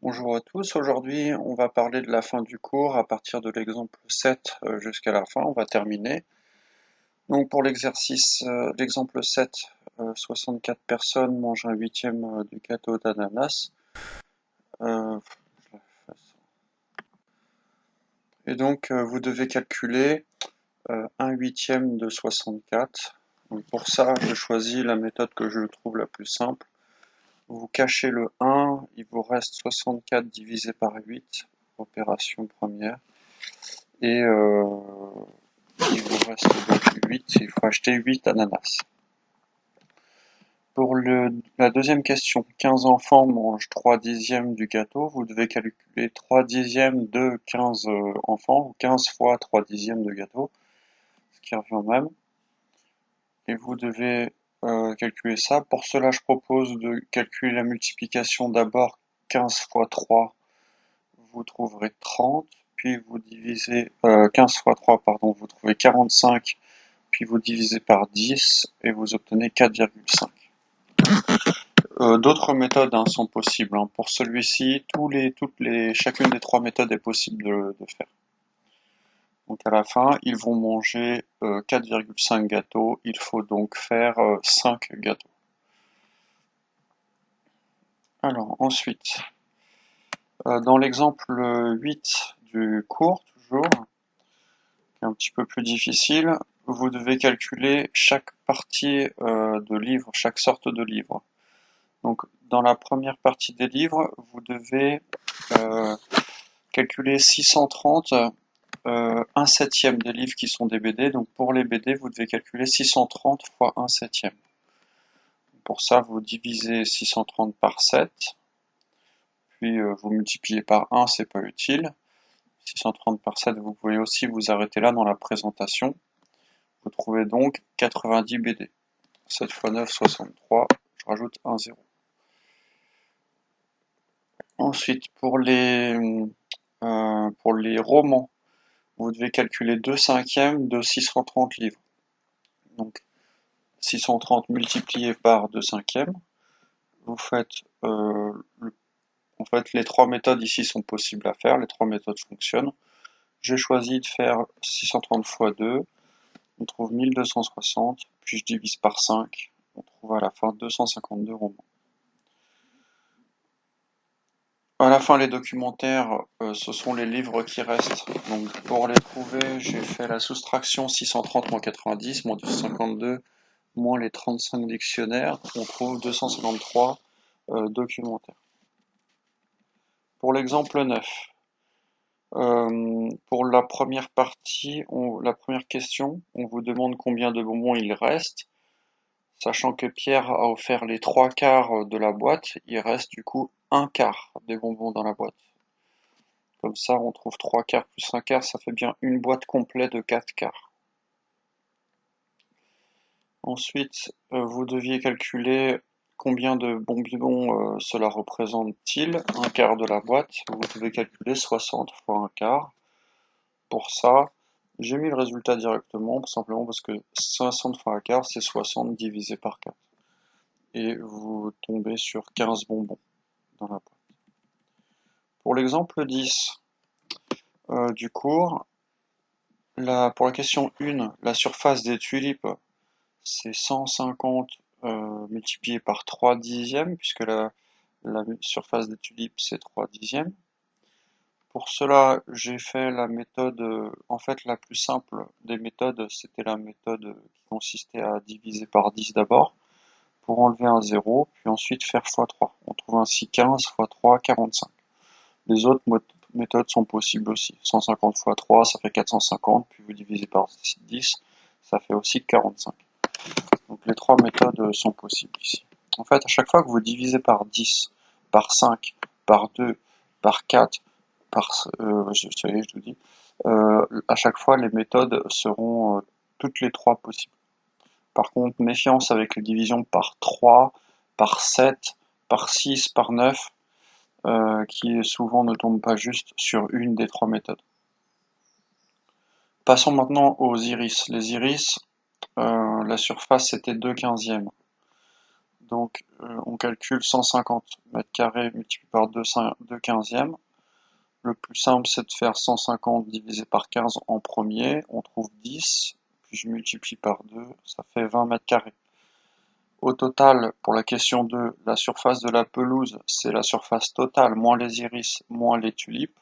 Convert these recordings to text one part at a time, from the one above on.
Bonjour à tous, aujourd'hui on va parler de la fin du cours à partir de l'exemple 7 jusqu'à la fin, on va terminer. Donc pour l'exemple 7, 64 personnes mangent un huitième du gâteau d'ananas. Euh, et donc vous devez calculer un huitième de 64. Donc pour ça, je choisis la méthode que je trouve la plus simple. Vous cachez le 1, il vous reste 64 divisé par 8, opération première. Et il vous reste donc 8, il faut acheter 8 ananas. Pour la deuxième question, 15 enfants mangent 3 dixièmes du gâteau. Vous devez calculer 3 dixièmes de 15 enfants, ou 15 fois 3 dixièmes de gâteau, ce qui revient au même. Et vous devez calculer ça. Pour cela, je propose de calculer la multiplication d'abord. 15 fois 3, vous trouverez 30. Puis vous divisez 15 fois 3, pardon, vous trouvez 45. Puis vous divisez par 10 et vous obtenez 4,5. D'autres méthodes sont possibles. Pour celui-ci, chacune des trois méthodes est possible de faire. Donc à la fin, ils vont manger 4,5 gâteaux. Il faut donc faire 5 gâteaux. Alors ensuite, dans l'exemple 8 du cours, toujours, qui est un petit peu plus difficile, vous devez calculer chaque partie de livre, chaque sorte de livre. Donc, dans la première partie des livres, vous devez calculer 630, 1 septième des livres qui sont des BD. Donc, pour les BD, vous devez calculer 630 fois 1 septième. Pour ça, vous divisez 630 par 7, puis vous multipliez par 1, c'est pas utile. 630 par 7, vous pouvez aussi vous arrêter là dans la présentation. Vous trouvez donc 90 BD. 7 fois 9, 63, je rajoute un 0. Ensuite, pour les romans, vous devez calculer 2 cinquièmes de 630 livres. Donc 630 multiplié par 2 cinquièmes. Vous faites, en fait, les trois méthodes ici sont possibles à faire, les trois méthodes fonctionnent. J'ai choisi de faire 630 fois 2, on trouve 1260, puis je divise par 5, on trouve à la fin 252 romans. À la fin, les documentaires, ce sont les livres qui restent. Donc pour les trouver, j'ai fait la soustraction 630 moins 90, moins 252, moins les 35 dictionnaires. On trouve 253 documentaires. Pour l'exemple 9, pour la première partie, la première question, on vous demande combien de bonbons il reste. Sachant que Pierre a offert les 3/4 de la boîte, il reste du coup 1/4 des bonbons dans la boîte. Comme ça, on trouve 3/4 plus 1/4, ça fait bien une boîte complète de 4/4. Ensuite, vous deviez calculer combien de bonbons cela représente-t-il, 1/4 de la boîte. Vous devez calculer 60 fois 1/4. Pour ça, j'ai mis le résultat directement, tout simplement parce que 60 fois 1/4, c'est 60 divisé par 4. Et vous tombez sur 15 bonbons dans la boîte. Pour l'exemple 10 du cours, pour la question 1, la surface des tulipes, c'est 150 multiplié par 3 dixièmes, puisque la surface des tulipes, c'est 3 dixièmes. Pour cela, j'ai fait la méthode, en fait, la plus simple des méthodes, c'était la méthode qui consistait à diviser par 10 d'abord, pour enlever un 0, puis ensuite faire x3. On trouve ainsi 15 fois 3, 45. Les autres méthodes sont possibles aussi. 150 fois 3, ça fait 450, puis vous divisez par 10, ça fait aussi 45. Donc les trois méthodes sont possibles ici. En fait, à chaque fois que vous divisez par 10, par 5, par 2, par 4, ça y est, je vous dis, à chaque fois les méthodes seront toutes les trois possibles. Par contre, méfiance avec les divisions par 3, par 7, par 6, par 9, qui souvent ne tombent pas juste sur une des trois méthodes. Passons maintenant aux iris. Les iris, la surface c'était 2/15. Donc on calcule 150 mètres carrés multiplié par 2 quinzièmes. Le plus simple, c'est de faire 150 divisé par 15 en premier. On trouve 10, puis je multiplie par 2, ça fait 20 mètres carrés. Au total, pour la question 2, la surface de la pelouse, c'est la surface totale, moins les iris, moins les tulipes.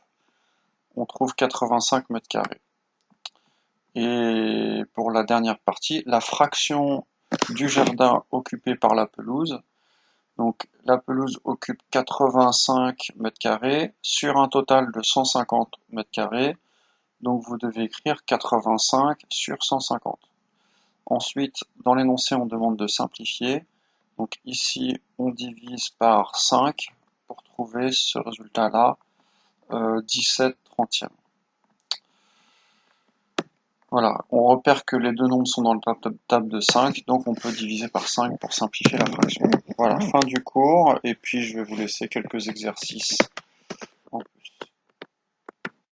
On trouve 85 mètres carrés. Et pour la dernière partie, la fraction du jardin occupé par la pelouse. Donc la pelouse occupe 85 mètres carrés sur un total de 150 mètres carrés. Donc vous devez écrire 85 sur 150. Ensuite, dans l'énoncé, on demande de simplifier. Donc ici, on divise par 5 pour trouver ce résultat-là, 17 trentièmes. Voilà, on repère que les deux nombres sont dans la table de 5, donc on peut diviser par 5 pour simplifier la fraction. Voilà, fin du cours, et puis je vais vous laisser quelques exercices